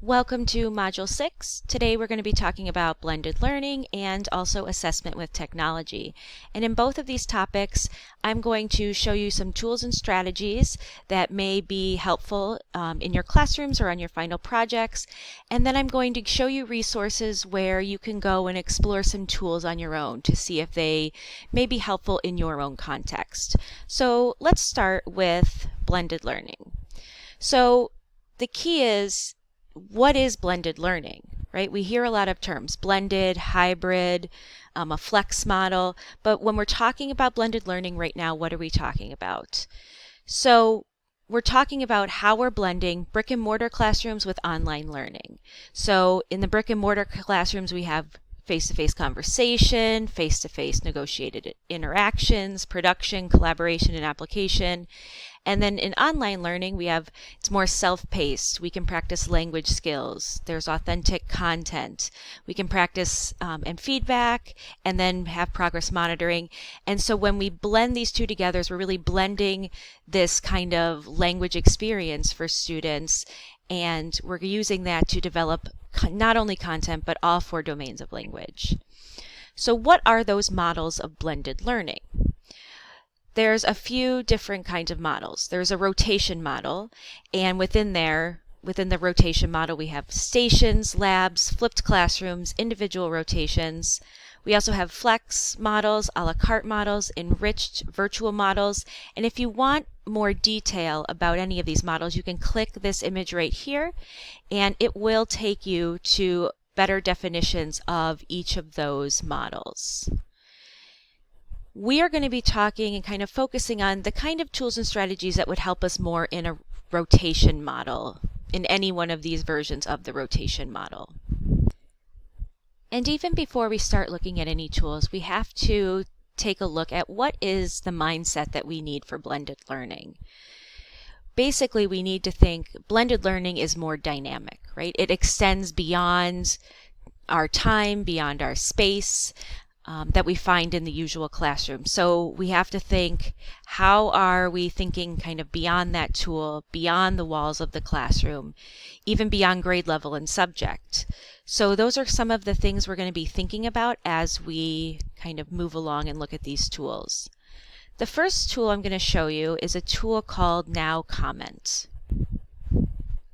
Welcome to Module 6. Today we're going to be talking about blended learning and also assessment with technology. And in both of these topics, I'm going to show you some tools and strategies that may be helpful in your classrooms or on your final projects. And then I'm going to show you resources where you can go and explore some tools on your own to see if they may be helpful in your own context. So let's start with blended learning. So the key is, what is blended learning, right? We hear a lot of terms, blended, hybrid, a flex model, but when we're talking about blended learning right now, what are we talking about? So we're talking about how we're blending brick and mortar classrooms with online learning. So in the brick and mortar classrooms, we have face-to-face conversation, face-to-face negotiated interactions, production, collaboration, and application. And then in online learning, it's more self-paced. We can practice language skills. There's authentic content. We can practice and feedback, and then have progress monitoring. And so when we blend these two together, we're really blending this kind of language experience for students, and we're using that to develop not only content, but all 4 domains of language. So what are those models of blended learning? There's a few different kinds of models. There's a rotation model, and within the rotation model, we have stations, labs, flipped classrooms, individual rotations. We also have flex models, a la carte models, enriched virtual models. And if you want more detail about any of these models, you can click this image right here, and it will take you to better definitions of each of those models. We are going to be talking and kind of focusing on the kind of tools and strategies that would help us more in a rotation model, in any one of these versions of the rotation model. And even before we start looking at any tools, we have to take a look at what is the mindset that we need for blended learning. Basically, we need to think blended learning is more dynamic, right? It extends beyond our time, beyond our space, that we find in the usual classroom. So we have to think, how are we thinking kind of beyond that tool, beyond the walls of the classroom, even beyond grade level and subject. So those are some of the things we're going to be thinking about as we kind of move along and look at these tools. The first tool I'm going to show you is a tool called Now Comment.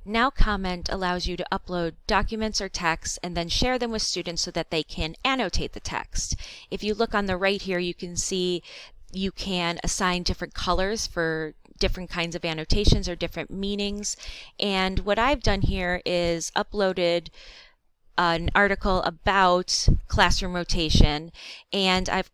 Now Comment allows you to upload documents or text and then share them with students so that they can annotate the text. If you look on the right here, you can see you can assign different colors for different kinds of annotations or different meanings. And what I've done here is uploaded an article about classroom rotation, and I've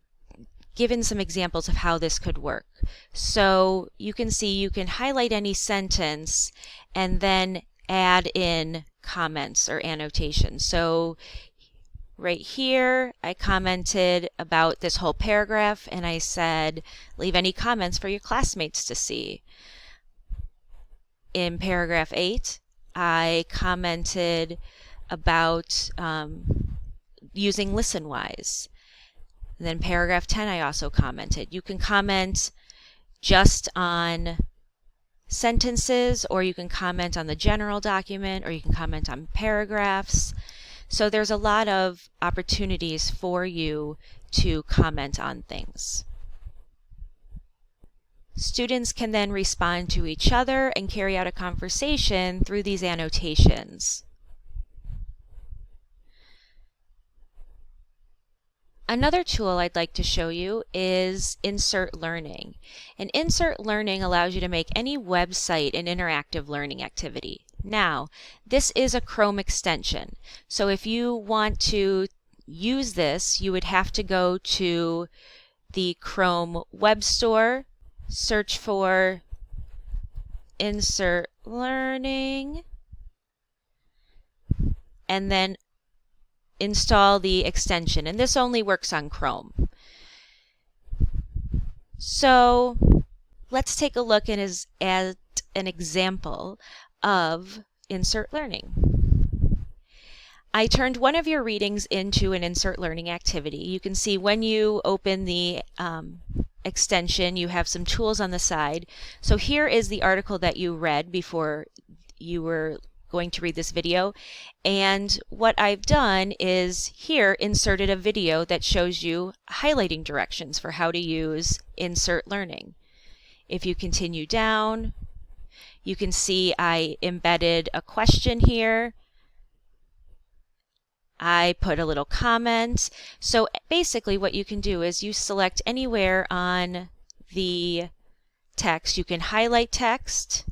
given some examples of how this could work. So you can see you can highlight any sentence and then add in comments or annotations. So right here, I commented about this whole paragraph, and I said, leave any comments for your classmates to see. In paragraph 8, I commented about using ListenWise. And then paragraph 10, I also commented. You can comment just on sentences, or you can comment on the general document, or you can comment on paragraphs. So there's a lot of opportunities for you to comment on things. Students can then respond to each other and carry out a conversation through these annotations. Another tool I'd like to show you is Insert Learning. And Insert Learning allows you to make any website an interactive learning activity. Now, this is a Chrome extension. So if you want to use this, you would have to go to the Chrome Web Store, search for Insert Learning, and then install the extension, and this only works on Chrome. So let's take a look at an example of Insert Learning. I turned one of your readings into an Insert Learning activity. You can see when you open the extension, you have some tools on the side. So here is the article that you read before you were going to read this video. And what I've done is here inserted a video that shows you highlighting directions for how to use Insert Learning. If you continue down, you can see I embedded a question here. I put a little comment. So basically what you can do is you select anywhere on the text. You can highlight text.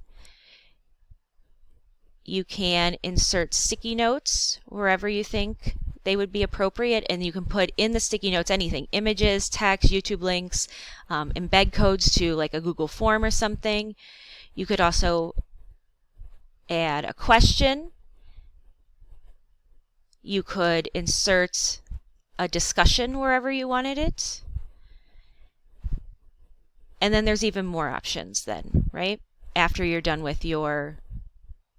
You can insert sticky notes wherever you think they would be appropriate, and you can put in the sticky notes anything, images, text, YouTube links, embed codes to like a Google form or something. You could also add a question. You could insert a discussion wherever you wanted it. And then there's even more options then, right? After you're done with your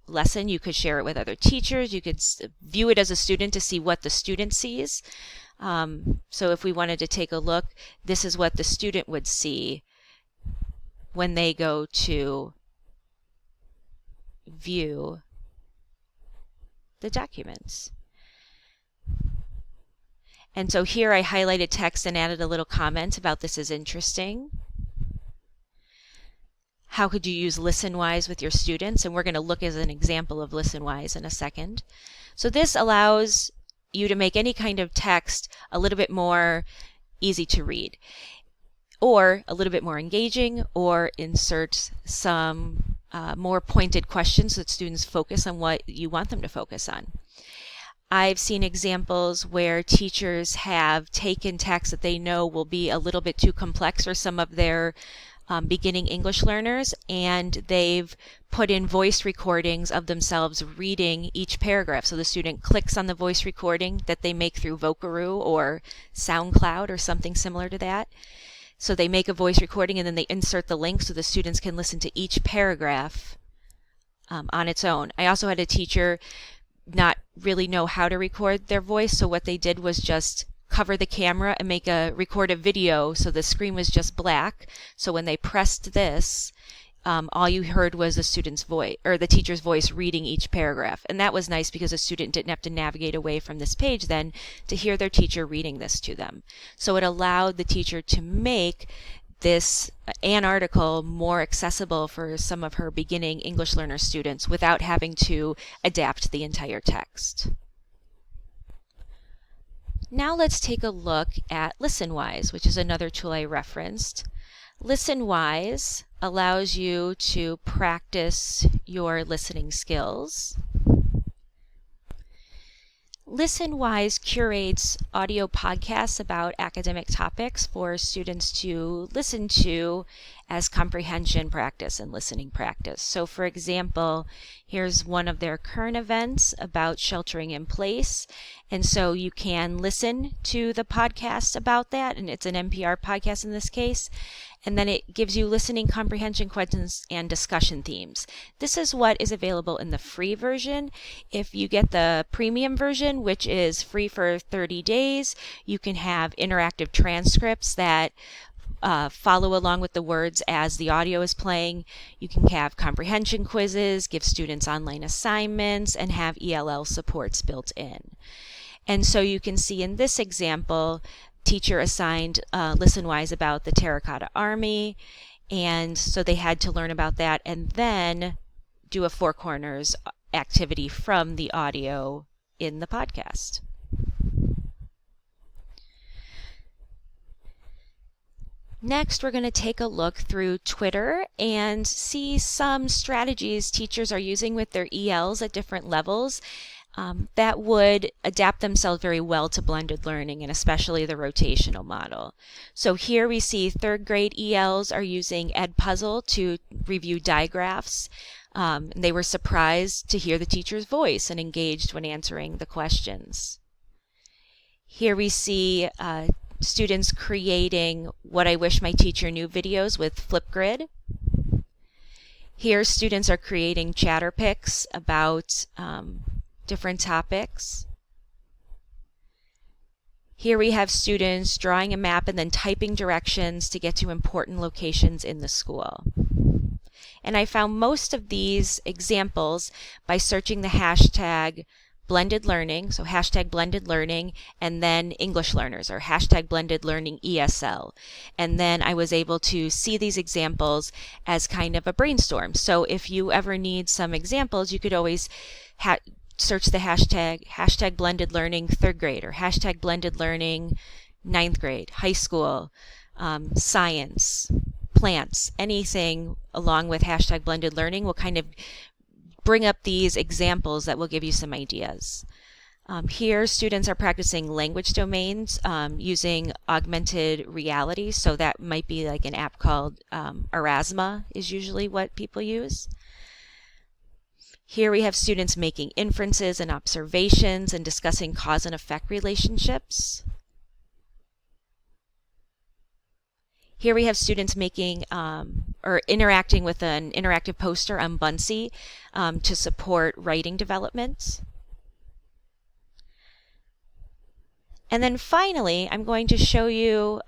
lesson, you could share it with other teachers. You could view it as a student to see what the student sees. So if we wanted to take a look, this is what the student would see when they go to view the documents. And so here I highlighted text and added a little comment about this is interesting. How could you use ListenWise with your students? And we're going to look as an example of ListenWise in a second. So this allows you to make any kind of text a little bit more easy to read, or a little bit more engaging, or insert some more pointed questions so that students focus on what you want them to focus on. I've seen examples where teachers have taken text that they know will be a little bit too complex for some of their beginning English learners, and they've put in voice recordings of themselves reading each paragraph. So the student clicks on the voice recording that they make through Vocaroo or SoundCloud or something similar to that. So they make a voice recording and then they insert the link so the students can listen to each paragraph on its own. I also had a teacher not really know how to record their voice, so what they did was just cover the camera and record a video so the screen was just black. So when they pressed this, all you heard was the student's voice or the teacher's voice reading each paragraph. And that was nice because a student didn't have to navigate away from this page then to hear their teacher reading this to them. So it allowed the teacher to make this an article more accessible for some of her beginning English learner students without having to adapt the entire text. Now let's take a look at ListenWise, which is another tool I referenced. ListenWise allows you to practice your listening skills. ListenWise curates audio podcasts about academic topics for students to listen to as comprehension practice and listening practice. So for example, here's one of their current events about sheltering in place. And so you can listen to the podcast about that, and it's an NPR podcast in this case. And then it gives you listening comprehension questions and discussion themes. This is what is available in the free version. If you get the premium version, which is free for 30 days, you can have interactive transcripts that follow along with the words as the audio is playing. You can have comprehension quizzes, give students online assignments, and have ELL supports built in. And so you can see in this example, teacher assigned ListenWise about the Terracotta Army, and so they had to learn about that and then do a Four Corners activity from the audio in the podcast. Next, we're going to take a look through Twitter and see some strategies teachers are using with their ELs at different levels that would adapt themselves very well to blended learning, and especially the rotational model. So here we see third grade ELs are using Edpuzzle to review digraphs. They were surprised to hear the teacher's voice and engaged when answering the questions. Here we see students creating What I Wish My Teacher Knew videos with Flipgrid. Here students are creating chatter pics about different topics. Here we have students drawing a map and then typing directions to get to important locations in the school. And I found most of these examples by searching the hashtag blended learning, so hashtag blended learning, and then English learners, or hashtag blended learning ESL. And then I was able to see these examples as kind of a brainstorm. So if you ever need some examples, you could always search the hashtag blended learning 3rd grade, or hashtag blended learning 9th grade, high school, science, plants, anything along with hashtag blended learning will kind of bring up these examples that will give you some ideas. Here, students are practicing language domains using augmented reality. So that might be like an app called Erasma is usually what people use. Here we have students making inferences and observations and discussing cause and effect relationships. Here we have students making or interacting with an interactive poster on Buncee to support writing development. And then finally, I'm going to show you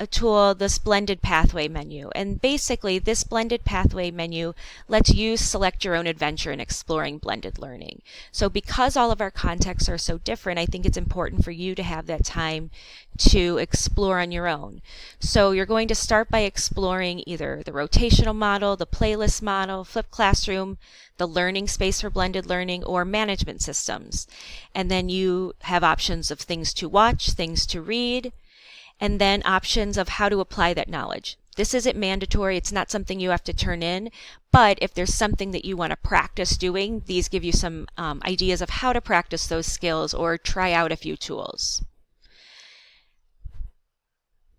a tool, this blended pathway menu. And basically, this blended pathway menu lets you select your own adventure in exploring blended learning. So because all of our contexts are so different, I think it's important for you to have that time to explore on your own. So you're going to start by exploring either the rotational model, the playlist model, flipped classroom, the learning space for blended learning, or management systems. And then you have options of things to watch, things to read, and then options of how to apply that knowledge. This isn't mandatory, it's not something you have to turn in, but if there's something that you want to practice doing, these give you some ideas of how to practice those skills or try out a few tools.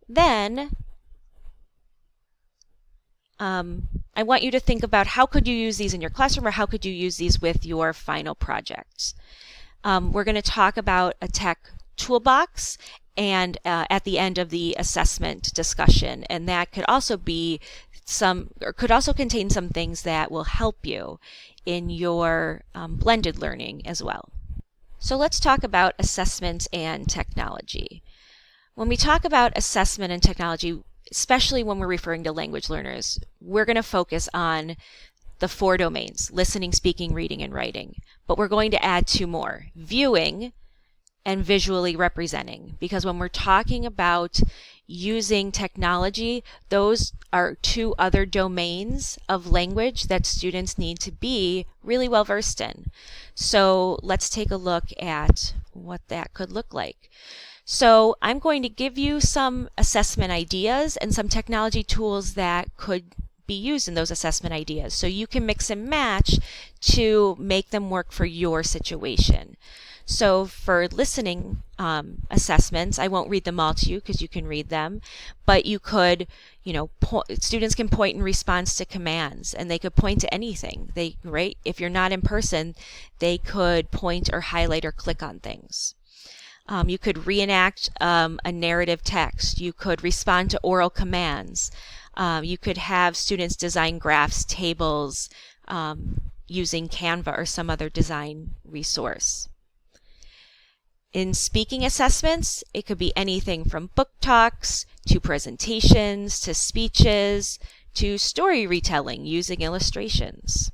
Then, I want you to think about how could you use these in your classroom, or how could you use these with your final projects. We're going to talk about a tech toolbox and at the end of the assessment discussion, and that could also be could also contain some things that will help you in your blended learning as well. So let's talk about assessment and technology. When we talk about assessment and technology, especially when we're referring to language learners, we're going to focus on the 4 domains: listening, speaking, reading, and writing. But we're going to add 2 more: viewing and visually representing, because when we're talking about using technology, those are 2 other domains of language that students need to be really well versed in. So let's take a look at what that could look like. So I'm going to give you some assessment ideas and some technology tools that could be used in those assessment ideas, so you can mix and match to make them work for your situation. So for listening assessments, I won't read them all to you because you can read them, but you could, students can point in response to commands, and they could point to anything. Right? If you're not in person, they could point or highlight or click on things. You could reenact a narrative text. You could respond to oral commands. You could have students design graphs, tables, using Canva or some other design resource. In speaking assessments, it could be anything from book talks to presentations to speeches to story retelling using illustrations.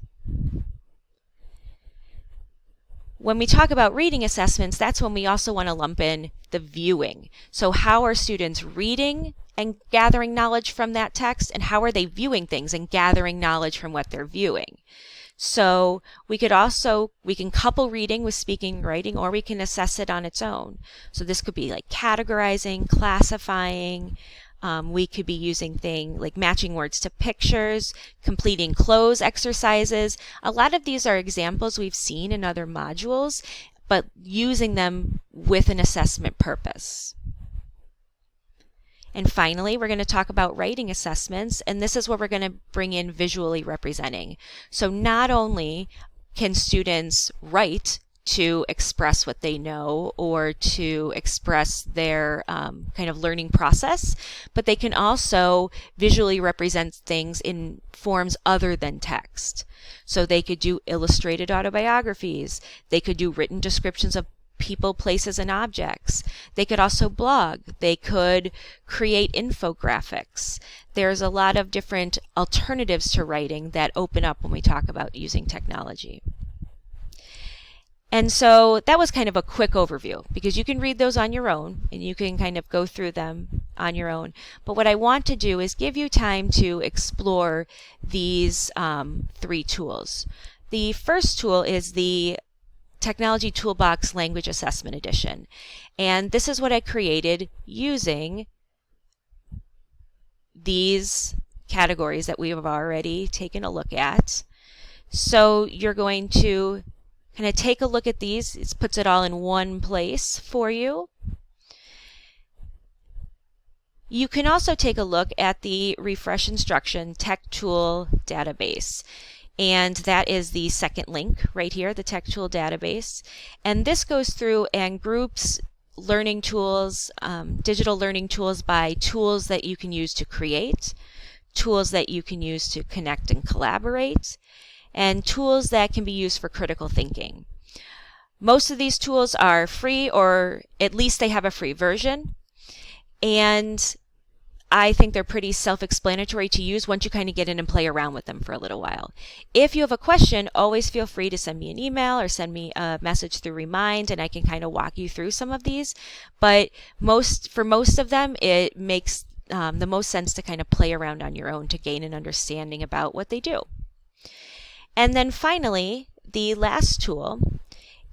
When we talk about reading assessments, that's when we also want to lump in the viewing. So how are students reading and gathering knowledge from that text, and how are they viewing things and gathering knowledge from what they're viewing? So we can couple reading with speaking and writing, or we can assess it on its own. So this could be like categorizing, classifying. We could be using things like matching words to pictures, completing cloze exercises. A lot of these are examples we've seen in other modules, but using them with an assessment purpose. And finally, we're going to talk about writing assessments, and this is where we're going to bring in visually representing. So not only can students write to express what they know or to express their kind of learning process, but they can also visually represent things in forms other than text. So they could do illustrated autobiographies, they could do written descriptions of people, places, and objects. They could also blog. They could create infographics. There's a lot of different alternatives to writing that open up when we talk about using technology. And so that was kind of a quick overview, because you can read those on your own and you can kind of go through them on your own. But what I want to do is give you time to explore these 3 tools. The first tool is the Technology Toolbox Language Assessment Edition. And this is what I created using these categories that we have already taken a look at. So you're going to kind of take a look at these. It puts it all in one place for you. You can also take a look at the Refresh Instruction Tech Tool Database. And that is the second link right here, the Tech Tool Database. And this goes through and groups learning tools, digital learning tools, by tools that you can use to create, tools that you can use to connect and collaborate, and tools that can be used for critical thinking. Most of these tools are free, or at least they have a free version. And I think they're pretty self-explanatory to use once you kind of get in and play around with them for a little while. If you have a question, always feel free to send me an email or send me a message through Remind, and I can kind of walk you through some of these. But for most of them, it makes the most sense to kind of play around on your own to gain an understanding about what they do. And then finally, the last tool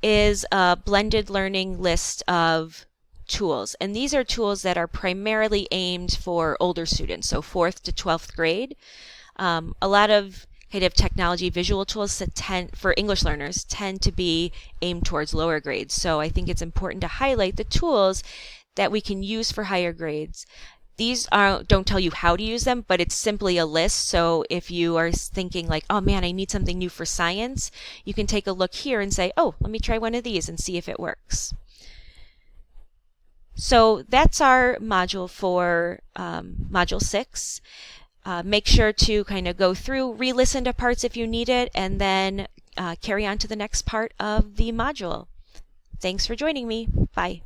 is a blended learning list of tools. And these are tools that are primarily aimed for older students, so 4th to 12th grade. A lot of kind of technology visual tools that for English learners tend to be aimed towards lower grades. So I think it's important to highlight the tools that we can use for higher grades. These don't tell you how to use them, but it's simply a list. So if you are thinking like, oh man, I need something new for science, you can take a look here and say, oh, let me try one of these and see if it works. So that's our module for Module 6. Make sure to kind of go through, re-listen to parts if you need it, and then carry on to the next part of the module. Thanks for joining me. Bye.